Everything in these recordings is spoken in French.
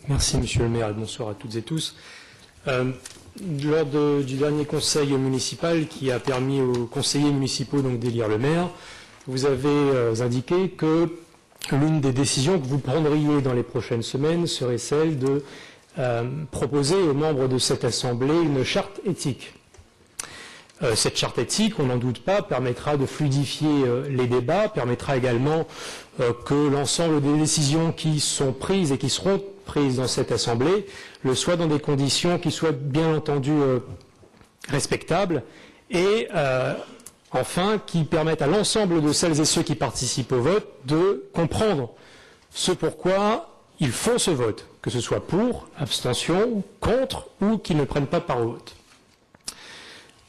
Merci Monsieur le maire et bonsoir à toutes et tous. Lors du dernier conseil municipal qui a permis aux conseillers municipaux d'élire le maire, vous avez indiqué que l'une des décisions que vous prendriez dans les prochaines semaines serait celle de proposer aux membres de cette assemblée une charte éthique. Cette charte éthique, on n'en doute pas, permettra de fluidifier les débats, permettra également que l'ensemble des décisions qui sont prises et qui seront prises dans cette assemblée le soient dans des conditions qui soient bien entendu respectables et enfin qui permettent à l'ensemble de celles et ceux qui participent au vote de comprendre ce pourquoi ils font ce vote, que ce soit pour, abstention, contre ou qu'ils ne prennent pas part au vote.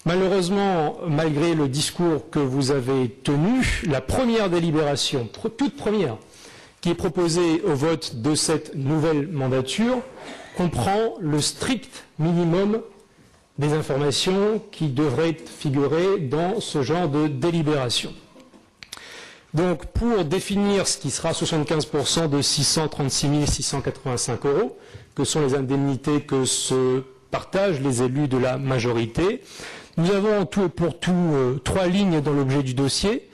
Malheureusement, malgré le discours que vous avez tenu, la première délibération, toute première, qui est proposée au vote de cette nouvelle mandature, comprend le strict minimum des informations qui devraient figurer dans ce genre de délibération. Donc, pour définir ce qui sera 75% de 636 685 €, que sont les indemnités que se partagent les élus de la majorité, nous avons en tout et pour tout 3 lignes dans l'objet du dossier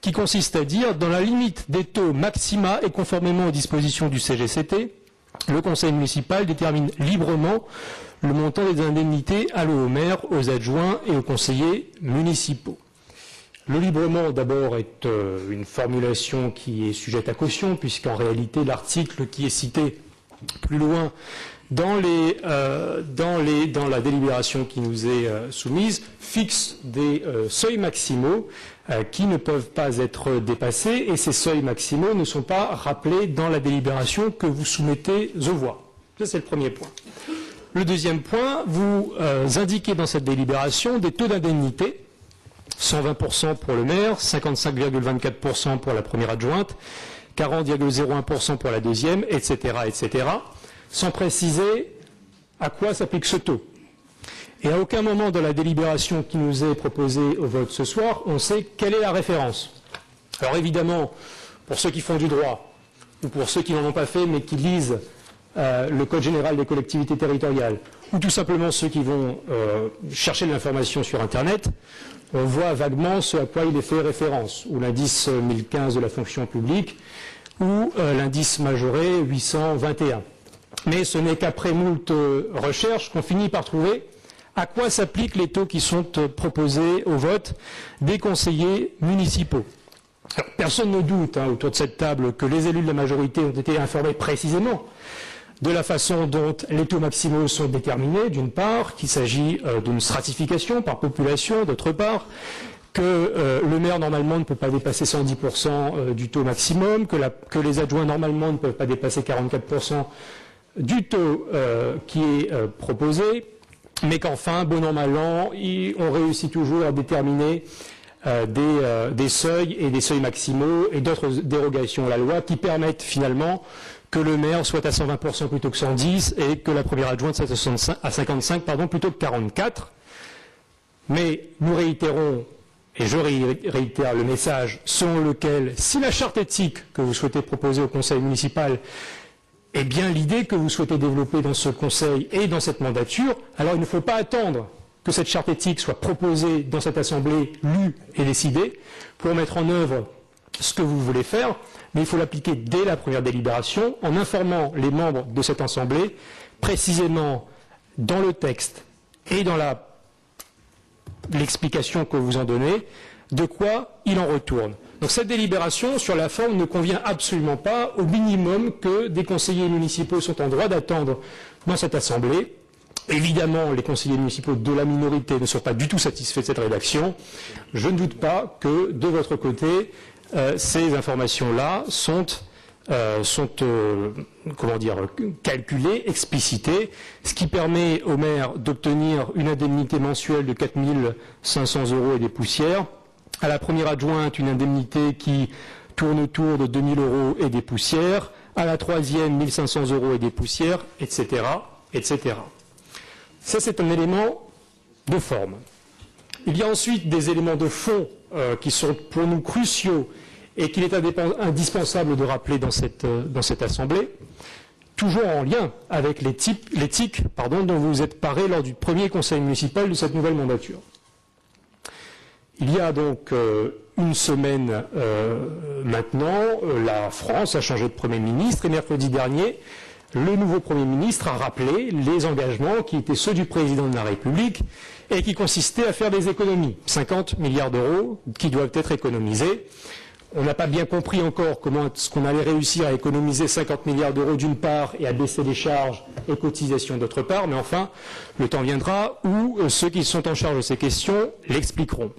qui consistent à dire, dans la limite des taux maxima et conformément aux dispositions du CGCT, le conseil municipal détermine librement le montant des indemnités allouées aux maires, aux adjoints et aux conseillers municipaux. Le librement, d'abord, est une formulation qui est sujette à caution, puisqu'en réalité, l'article qui est cité plus loin dans la délibération qui nous est soumise fixe des seuils maximaux qui ne peuvent pas être dépassés, et ces seuils maximaux ne sont pas rappelés dans la délibération que vous soumettez aux voix. Ça, c'est le premier point. Le deuxième point, vous indiquez dans cette délibération des taux d'indemnité, 120% pour le maire, 55,24% pour la première adjointe, 40,01% pour la deuxième, etc., etc., sans préciser à quoi s'applique ce taux. Et à aucun moment dans la délibération qui nous est proposée au vote ce soir, on sait quelle est la référence. Alors évidemment, pour ceux qui font du droit, ou pour ceux qui n'en ont pas fait mais qui lisent le Code général des collectivités territoriales, ou tout simplement ceux qui vont chercher de l'information sur Internet, on voit vaguement ce à quoi il est fait référence, ou l'indice 1015 de la fonction publique, ou l'indice majoré 821. Mais ce n'est qu'après moult recherches qu'on finit par trouver à quoi s'appliquent les taux qui sont proposés au vote des conseillers municipaux. Alors, personne ne doute autour de cette table que les élus de la majorité ont été informés précisément de la façon dont les taux maximaux sont déterminés, d'une part, qu'il s'agit d'une stratification par population, d'autre part, que le maire normalement ne peut pas dépasser 110% du taux maximum, que les adjoints normalement ne peuvent pas dépasser 44% du taux qui est proposé, mais qu'enfin, bon an, mal an, on réussit toujours à déterminer des seuils et des seuils maximaux et d'autres dérogations à la loi qui permettent finalement que le maire soit à 120% plutôt que 110 et que la première adjointe soit à 55 plutôt que 44. Mais nous réitérons, et je réitère le message selon lequel, si la charte éthique que vous souhaitez proposer au conseil municipal est bien l'idée que vous souhaitez développer dans ce conseil et dans cette mandature, alors il ne faut pas attendre que cette charte éthique soit proposée dans cette assemblée, lue et décidée, pour mettre en œuvre ce que vous voulez faire, mais il faut l'appliquer dès la première délibération en informant les membres de cette assemblée précisément dans le texte et dans l'explication que vous en donnez de quoi il en retourne. Donc cette délibération, sur la forme, ne convient absolument pas au minimum que des conseillers municipaux sont en droit d'attendre dans cette assemblée. Évidemment, les conseillers municipaux de la minorité ne sont pas du tout satisfaits de cette rédaction. Je ne doute pas que, de votre côté, ces informations-là sont calculées, explicitées, ce qui permet aux maires d'obtenir une indemnité mensuelle de 4 500 € et des poussières, à la première adjointe une indemnité qui tourne autour de 2 000 € et des poussières, à la troisième 1 500 € et des poussières, etc., etc. Ça, c'est un élément de forme. Il y a ensuite des éléments de fond qui sont pour nous cruciaux et qu'il est indispensable de rappeler dans cette assemblée. toujours en lien avec l'éthique dont vous vous êtes paré lors du premier conseil municipal de cette nouvelle mandature. Il y a donc une semaine maintenant, la France a changé de Premier ministre et mercredi dernier, le nouveau Premier ministre a rappelé les engagements qui étaient ceux du Président de la République et qui consistaient à faire des économies. 50 milliards d'euros qui doivent être économisés. On n'a pas bien compris encore comment est-ce qu'on allait réussir à économiser 50 milliards d'euros d'une part et à baisser les charges et cotisations d'autre part, mais enfin, le temps viendra où ceux qui sont en charge de ces questions l'expliqueront.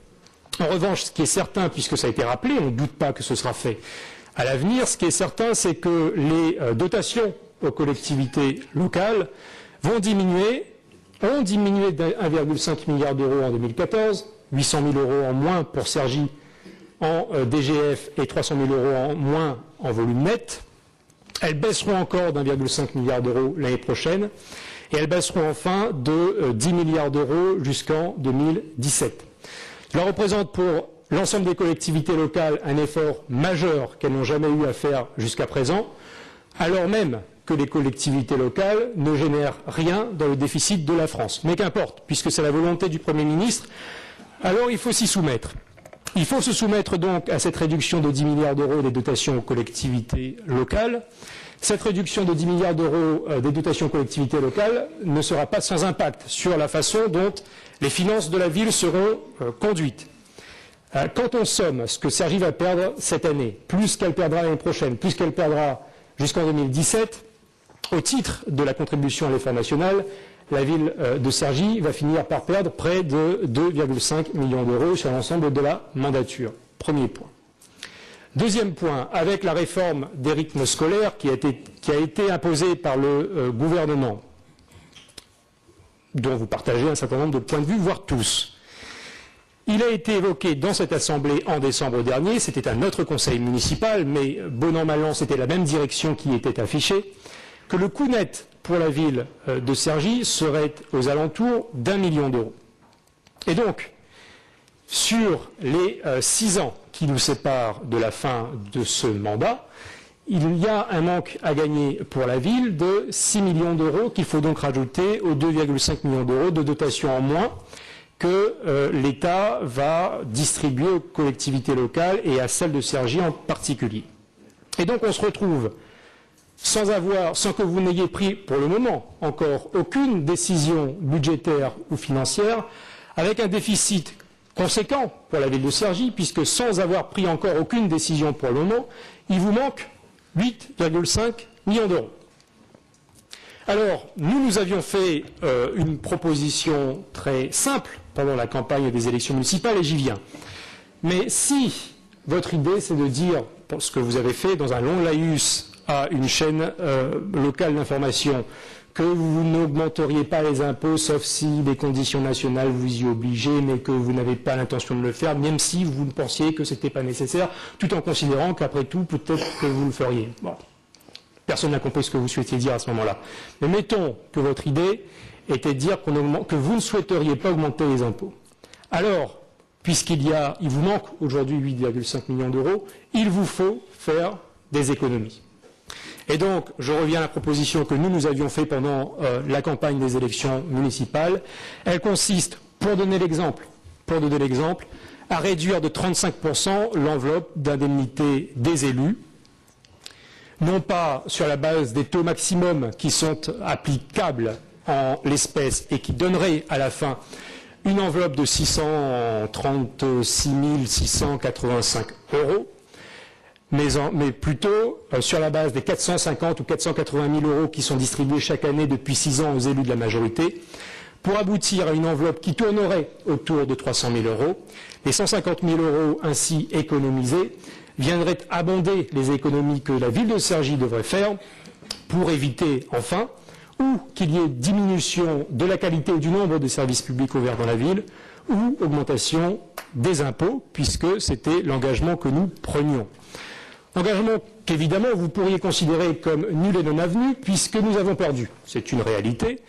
En revanche, ce qui est certain, puisque ça a été rappelé, on ne doute pas que ce sera fait à l'avenir, ce qui est certain, c'est que les dotations aux collectivités locales ont diminué de 1,5 milliard d'euros en 2014, 800 000 euros en moins pour Cergy en DGF et 300 000 euros en moins en volume net. Elles baisseront encore d'1,5 milliard d'euros l'année prochaine et elles baisseront enfin de 10 milliards d'euros jusqu'en 2017. Cela représente pour l'ensemble des collectivités locales un effort majeur qu'elles n'ont jamais eu à faire jusqu'à présent, alors même que les collectivités locales ne génèrent rien dans le déficit de la France. Mais qu'importe, puisque c'est la volonté du Premier ministre, alors il faut s'y soumettre. Il faut se soumettre donc à cette réduction de 10 milliards d'euros des dotations aux collectivités locales. Cette réduction de 10 milliards d'euros des dotations aux collectivités locales ne sera pas sans impact sur la façon dont les finances de la ville seront conduites. Quand on somme ce que Cergy va perdre cette année, plus qu'elle perdra l'année prochaine, plus qu'elle perdra jusqu'en 2017, au titre de la contribution à l'effort national, la ville de Cergy va finir par perdre près de 2,5 millions d'euros sur l'ensemble de la mandature. Premier point. Deuxième point, avec la réforme des rythmes scolaires qui a été imposée par le gouvernement, dont vous partagez un certain nombre de points de vue, voire tous. Il a été évoqué dans cette Assemblée en décembre dernier, c'était un autre conseil municipal, mais bon an mal an, c'était la même direction qui était affichée, que le coût net pour la ville de Cergy serait aux alentours d'1 million d'euros. Et donc, sur les 6 ans qui nous séparent de la fin de ce mandat, il y a un manque à gagner pour la ville de 6 millions d'euros qu'il faut donc rajouter aux 2,5 millions d'euros de dotation en moins que l'État va distribuer aux collectivités locales et à celles de Cergy en particulier. Et donc on se retrouve sans que vous n'ayez pris pour le moment encore aucune décision budgétaire ou financière, avec un déficit conséquent pour la ville de Cergy, puisque sans avoir pris encore aucune décision pour le moment, il vous manque 8,5 millions d'euros. Alors, nous avions fait une proposition très simple pendant la campagne des élections municipales, et j'y viens. Mais si votre idée, c'est de dire, ce que vous avez fait dans un long laïus à une chaîne locale d'information, que vous n'augmenteriez pas les impôts, sauf si les conditions nationales vous y obligez, mais que vous n'avez pas l'intention de le faire, même si vous ne pensiez que ce n'était pas nécessaire, tout en considérant qu'après tout, peut-être que vous le feriez. Bon. Personne n'a compris ce que vous souhaitiez dire à ce moment-là. Mais mettons que votre idée était de dire que vous ne souhaiteriez pas augmenter les impôts. Alors, puisqu'il vous manque aujourd'hui 8,5 millions d'euros, il vous faut faire des économies. Et donc, je reviens à la proposition que nous avions faite pendant la campagne des élections municipales. Elle consiste, pour donner l'exemple, à réduire de 35% l'enveloppe d'indemnité des élus, non pas sur la base des taux maximums qui sont applicables en l'espèce et qui donneraient à la fin une enveloppe de 636 685 euros, mais plutôt sur la base des 450 ou 480 000 euros qui sont distribués chaque année depuis 6 ans aux élus de la majorité, pour aboutir à une enveloppe qui tournerait autour de 300 000 euros. Les 150 000 euros ainsi économisés viendraient abonder les économies que la ville de Cergy devrait faire pour éviter, enfin, ou qu'il y ait diminution de la qualité ou du nombre de services publics ouverts dans la ville, ou augmentation des impôts, puisque c'était l'engagement que nous prenions. Engagement qu'évidemment vous pourriez considérer comme nul et non avenu, puisque nous avons perdu. C'est une réalité.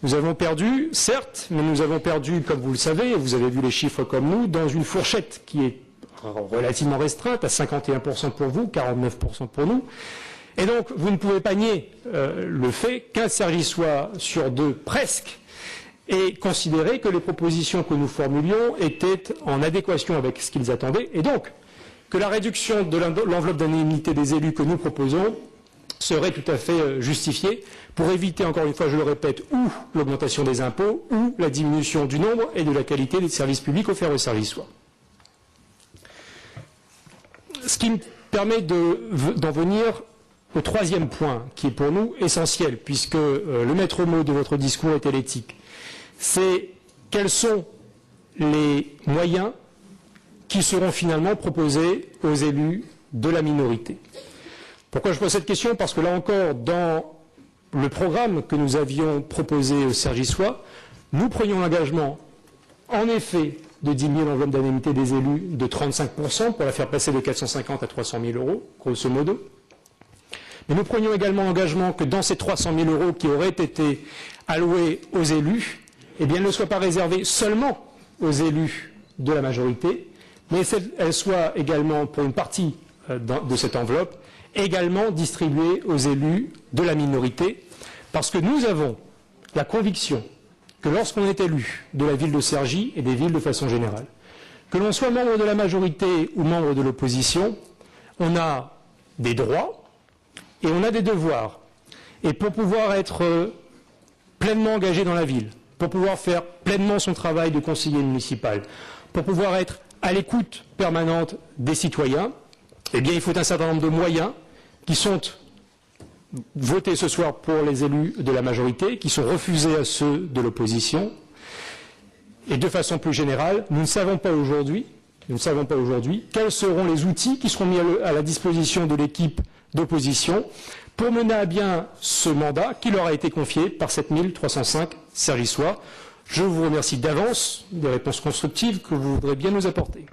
Nous avons perdu, certes, mais nous avons perdu, comme vous le savez, et vous avez vu les chiffres comme nous, dans une fourchette qui est relativement restreinte, à 51% pour vous, 49% pour nous, Et donc, vous ne pouvez pas nier le fait qu'un Cergy-Sois sur deux, presque, ait considéré que les propositions que nous formulions étaient en adéquation avec ce qu'ils attendaient, et donc que la réduction de l'enveloppe d'indemnité des élus que nous proposons serait tout à fait justifiée pour éviter, encore une fois, je le répète, ou l'augmentation des impôts, ou la diminution du nombre et de la qualité des services publics offerts aux Cergy-Sois. Ce qui me permet d'en venir au troisième point, qui est pour nous essentiel, puisque le maître mot de votre discours était l'éthique. C'est quels sont les moyens qui seront finalement proposés aux élus de la minorité. Pourquoi je pose cette question? Parce que là encore, dans le programme que nous avions proposé aux Cergy-Sois, nous prenions l'engagement, en effet, de diminuer l'enveloppe d'indemnité des élus de 35% pour la faire passer de 450 à 300 000 euros, grosso modo. Mais nous prenions également l'engagement que dans ces 300 000 euros qui auraient été alloués aux élus, eh bien, elles ne soient pas réservées seulement aux élus de la majorité, mais elles soient également, pour une partie de cette enveloppe, également distribuées aux élus de la minorité, parce que nous avons la conviction que lorsqu'on est élu de la ville de Cergy et des villes de façon générale, que l'on soit membre de la majorité ou membre de l'opposition, on a des droits et on a des devoirs. Et pour pouvoir être pleinement engagé dans la ville, pour pouvoir faire pleinement son travail de conseiller municipal, pour pouvoir être à l'écoute permanente des citoyens, eh bien, il faut un certain nombre de moyens qui sont votés ce soir pour les élus de la majorité, qui sont refusés à ceux de l'opposition. Et de façon plus générale, nous ne savons pas aujourd'hui quels seront les outils qui seront mis à la disposition de l'équipe d'opposition pour mener à bien ce mandat qui leur a été confié par 7305 Cergy-Sois. Je vous remercie d'avance des réponses constructives que vous voudrez bien nous apporter.